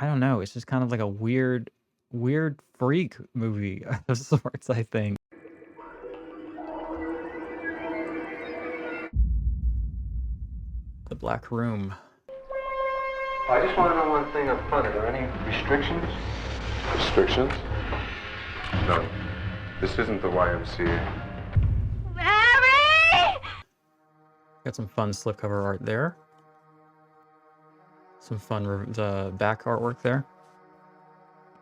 I don't know, it's just kind of like a weird freak movie of sorts, I think. The Black Room. I just want to know one thing up front. Are there any restrictions? Restrictions? No. This isn't the YMCA. Mary! Got some fun slipcover art there. Some fun the back artwork there.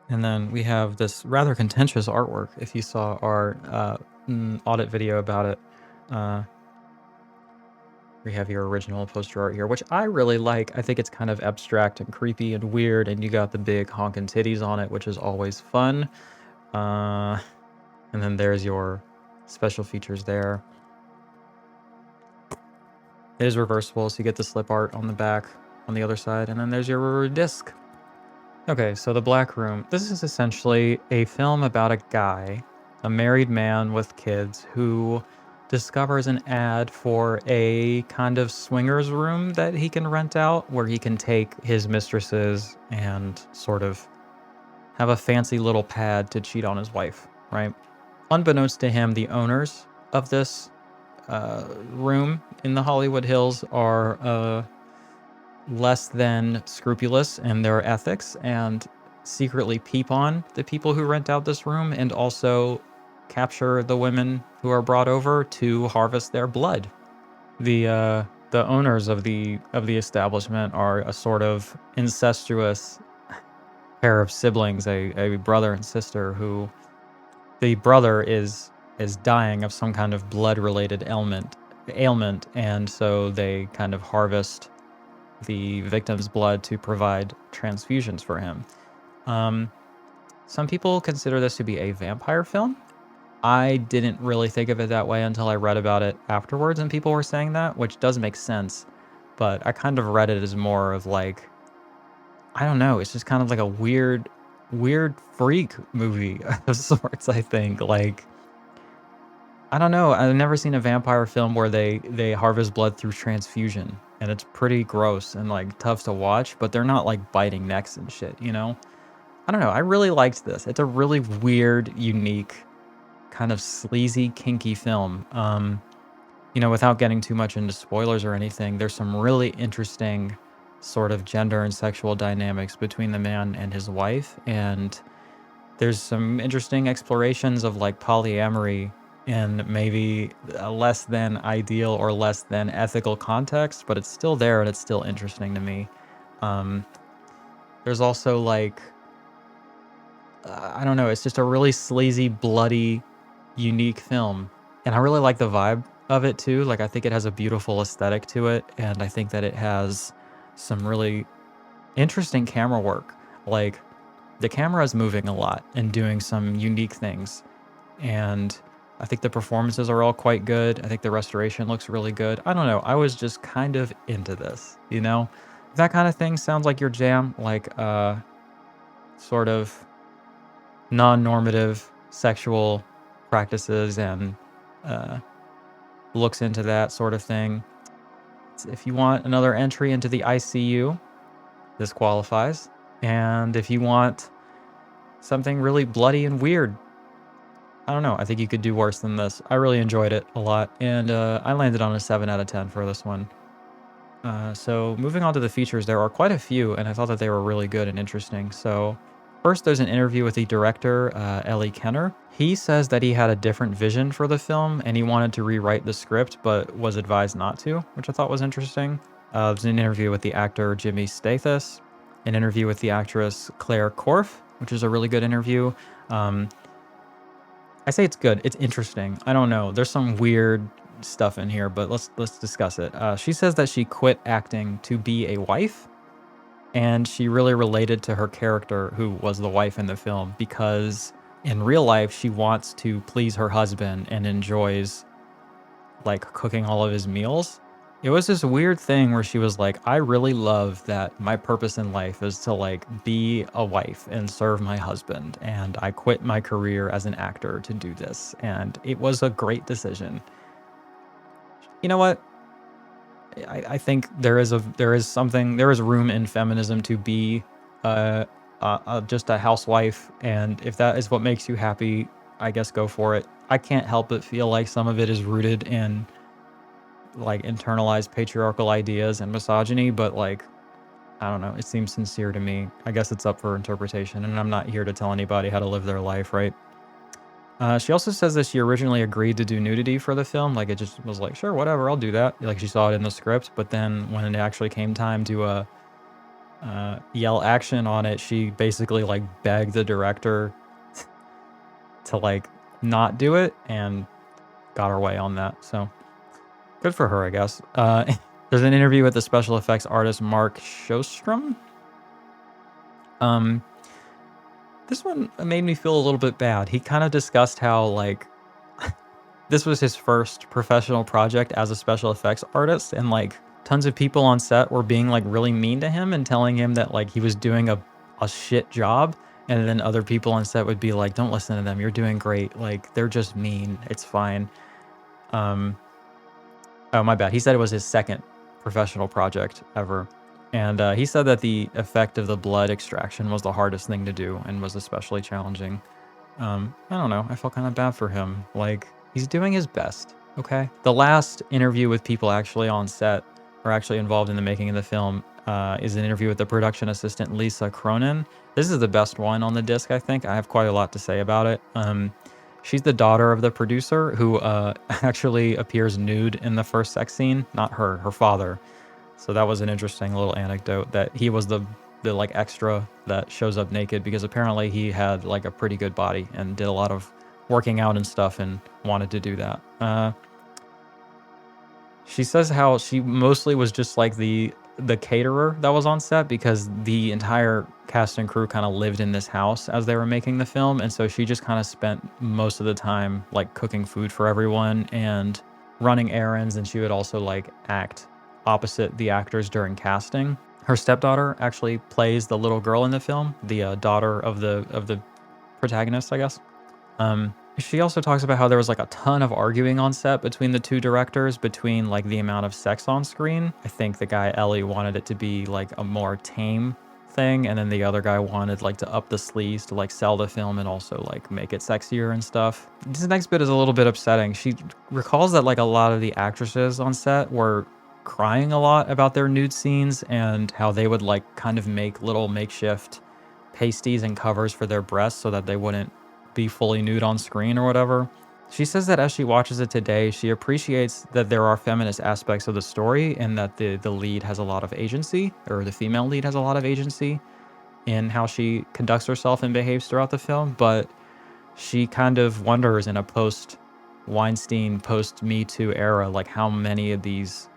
And then we have this rather contentious artwork. If you saw our audit video about it, we have your original poster art here, which I really like. I think it's kind of abstract and creepy and weird, and you got the big honkin' titties on it, which is always fun. And then there's your special features there. It is reversible, so you get the slip art on the back on the other side, and then there's your disc. Okay, so The Black Room. This is essentially a film about a guy, a married man with kids, who discovers an ad for a kind of swingers room that he can rent out, where he can take his mistresses and sort of have a fancy little pad to cheat on his wife, right? Unbeknownst to him, the owners of this room in the Hollywood Hills are less than scrupulous in their ethics and secretly peep on the people who rent out this room and also capture the women who are brought over to harvest their blood. The owners of the establishment are a sort of incestuous pair of siblings, a brother and sister, who the brother is dying of some kind of blood-related ailment, and so they kind of harvest the victim's blood to provide transfusions for him. Some people consider this to be a vampire film. I didn't really think of it that way until I read about it afterwards, and people were saying that, which does make sense, but I kind of read it as more of like, I don't know, it's just kind of like a weird freak movie of sorts, I think. Like, I don't know, I've never seen a vampire film where they harvest blood through transfusion, and it's pretty gross and like tough to watch, but they're not like biting necks and shit, you know? I don't know, I really liked this. It's a really weird, unique, kind of sleazy, kinky film. You know, without getting too much into spoilers or anything, there's some really interesting sort of gender and sexual dynamics between the man and his wife, and there's some interesting explorations of like polyamory in maybe a less than ideal or less than ethical context, but it's still there and it's still interesting to me. There's also like, I don't know, it's just a really sleazy, bloody, unique film. And I really like the vibe of it too. Like, I think it has a beautiful aesthetic to it, and I think that it has some really interesting camera work. Like, the camera is moving a lot and doing some unique things. And I think the performances are all quite good. I think the restoration looks really good. I don't know. I was just kind of into this, you know? If that kind of thing sounds like your jam, like sort of non-normative sexual practices and looks into that sort of thing. If you want another entry into the ICU, this qualifies. And if you want something really bloody and weird, I don't know, I think you could do worse than this. I really enjoyed it a lot, and I landed on a 7 out of 10 for this one. So moving on to the features, there are quite a few, and I thought that they were really good and interesting. So first, there's an interview with the director, Ellie Kenner. He says that he had a different vision for the film, and he wanted to rewrite the script, but was advised not to, which I thought was interesting. There's an interview with the actor Jimmy Stathis, an interview with the actress Claire Korff, which is a really good interview. I say it's good. It's interesting. I don't know. There's some weird stuff in here, but let's discuss it. She says that she quit acting to be a wife, and she really related to her character, who was the wife in the film, because in real life she wants to please her husband and enjoys like cooking all of his meals. It was this weird thing where she was like, I really love that my purpose in life is to like be a wife and serve my husband, and I quit my career as an actor to do this, and it was a great decision. You know what? I think there is room in feminism to be just a housewife, and if that is what makes you happy, I guess go for it. I can't help but feel like some of it is rooted in like internalized patriarchal ideas and misogyny, but like, I don't know, it seems sincere to me. I guess it's up for interpretation, and I'm not here to tell anybody how to live their life, right? She also says that she originally agreed to do nudity for the film. Like, it just was like, sure, whatever, I'll do that. Like, she saw it in the script, but then when it actually came time to yell action on it, she basically like begged the director to like not do it and got her way on that. So good for her, I guess. There's an interview with the special effects artist Mark Sjostrom. This one made me feel a little bit bad. He kind of discussed how like this was his first professional project as a special effects artist, and like tons of people on set were being like really mean to him and telling him that like he was doing a shit job, and then other people on set would be like, don't listen to them, you're doing great, like they're just mean, it's fine. Oh, my bad. He said it was his second professional project ever. And he said that the effect of the blood extraction was the hardest thing to do and was especially challenging. I don't know. I felt kind of bad for him. Like, he's doing his best, okay? The last interview with people actually on set or actually involved in the making of the film is an interview with the production assistant Lisa Cronin. This is the best one on the disc, I think. I have quite a lot to say about it. She's the daughter of the producer who actually appears nude in the first sex scene. Not her, her father. So that was an interesting little anecdote that he was the like extra that shows up naked because apparently he had like a pretty good body and did a lot of working out and stuff and wanted to do that. She says how she mostly was just like the caterer that was on set because the entire cast and crew kind of lived in this house as they were making the film, and so she just kind of spent most of the time like cooking food for everyone and running errands, and she would also like act opposite the actors during casting. Her stepdaughter actually plays the little girl in the film, the daughter of the protagonist, I guess. She also talks about how there was like a ton of arguing on set between the two directors between like the amount of sex on screen. I think the guy Ellie wanted it to be like a more tame thing, and then the other guy wanted like to up the sleaze to like sell the film and also like make it sexier and stuff. This next bit is a little bit upsetting. She recalls that like a lot of the actresses on set were crying a lot about their nude scenes and how they would like kind of make little makeshift pasties and covers for their breasts so that they wouldn't be fully nude on screen or whatever. She says that as she watches it today, she appreciates that there are feminist aspects of the story and that the lead has a lot of agency, or the female lead has a lot of agency in how she conducts herself and behaves throughout the film, but she kind of wonders in a post-Weinstein, post-Me Too era, like how many of these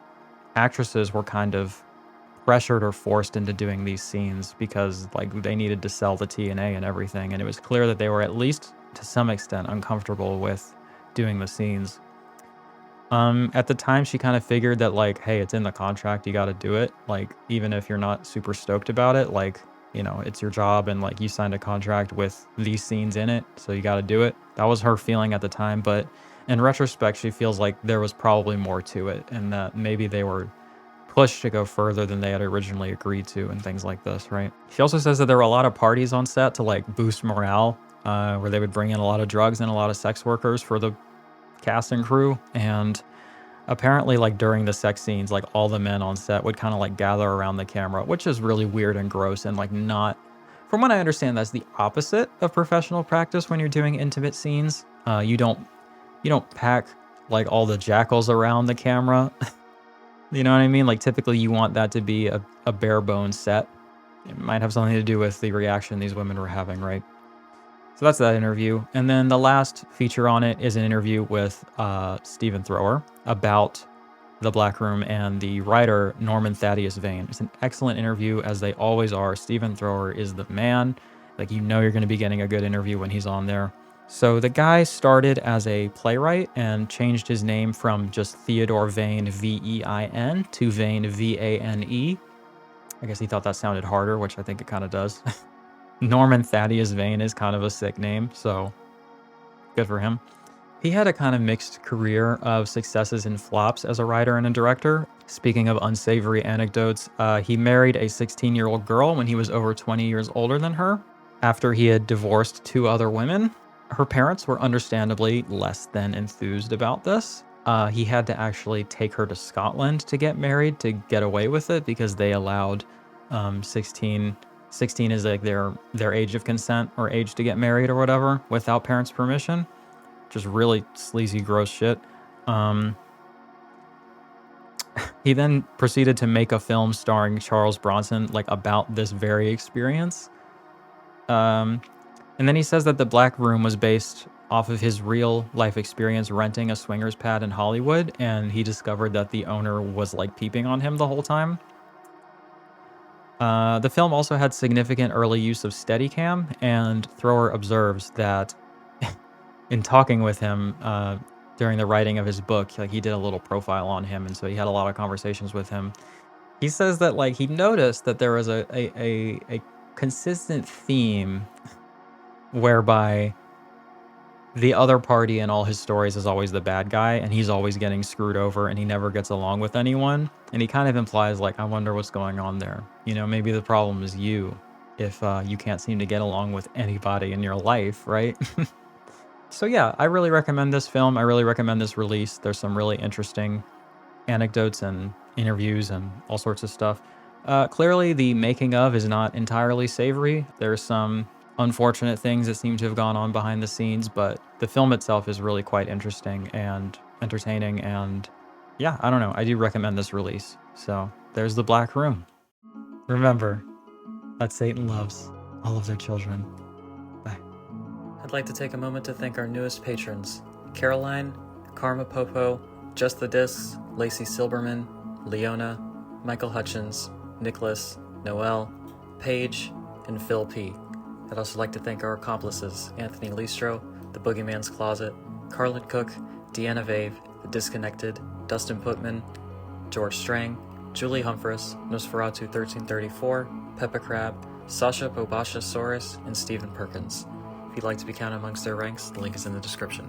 actresses were kind of pressured or forced into doing these scenes because like they needed to sell the TNA and everything, and it was clear that they were at least to some extent uncomfortable with doing the scenes. At the time she kind of figured that like, hey, it's in the contract, you got to do it, like even if you're not super stoked about it, like, you know, it's your job and like you signed a contract with these scenes in it, so you got to do it. That was her feeling at the time, but in retrospect she feels like there was probably more to it and that maybe they were pushed to go further than they had originally agreed to and things like this, right? She also says that there were a lot of parties on set to like boost morale, where they would bring in a lot of drugs and a lot of sex workers for the cast and crew, and apparently like during the sex scenes, like all the men on set would kind of like gather around the camera, which is really weird and gross and like not, from what I understand, that's the opposite of professional practice when you're doing intimate scenes. You don't pack like all the jackals around the camera. You know what I mean? Like typically you want that to be a bare bones set. It might have something to do with the reaction these women were having, right? So that's that interview. And then the last feature on it is an interview with Stephen Thrower about the Black Room and the writer Norman Thaddeus Vane. It's an excellent interview, as they always are. Stephen Thrower is the man. Like, you know you're going to be getting a good interview when he's on there. So the guy started as a playwright and changed his name from just Theodore Vane, V-E-I-N, to Vane, V-A-N-E. I guess he thought that sounded harder, which I think it kind of does. Norman Thaddeus Vane is kind of a sick name, so good for him. He had a kind of mixed career of successes and flops as a writer and a director. Speaking of unsavory anecdotes, he married a 16-year-old girl when he was over 20 years older than her, after he had divorced 2 other women. Her parents were understandably less than enthused about this. He had to actually take her to Scotland to get married to get away with it, because they allowed 16 is like their age of consent, or age to get married or whatever, without parents' permission. Just really sleazy, gross shit. He then proceeded to make a film starring Charles Bronson, like, about this very experience. And then he says that The Black Room was based off of his real life experience renting a swingers pad in Hollywood, and he discovered that the owner was like peeping on him the whole time. The film also had significant early use of Steadicam, and Thrower observes that in talking with him during the writing of his book, like, he did a little profile on him, and so he had a lot of conversations with him. He says that, like, he noticed that there was a consistent theme whereby the other party in all his stories is always the bad guy, and he's always getting screwed over, and he never gets along with anyone. And he kind of implies, like, I wonder what's going on there. You know, maybe the problem is you, if you can't seem to get along with anybody in your life, right? So yeah, I really recommend this film. I really recommend this release. There's some really interesting anecdotes and interviews and all sorts of stuff. Clearly, the making of is not entirely savory. There's some unfortunate things that seem to have gone on behind the scenes, but the film itself is really quite interesting and entertaining, and yeah, I don't know. I do recommend this release. So there's The Black Room. Remember that Satan loves all of their children. Bye. I'd like to take a moment to thank our newest patrons: Caroline, Karma Popo, Just the Discs, Lacey Silberman, Leona, Michael Hutchins, Nicholas, Noel, Paige, and Phil P. I'd also like to thank our accomplices: Anthony Listro, The Boogeyman's Closet, Carlin Cook, Deanna Vave, The Disconnected, Dustin Putman, George Strang, Julie Humphreys, Nosferatu 1334, Peppa Crab, Sasha Bobasha Saurus, and Stephen Perkins. If you'd like to be counted amongst their ranks, the link is in the description.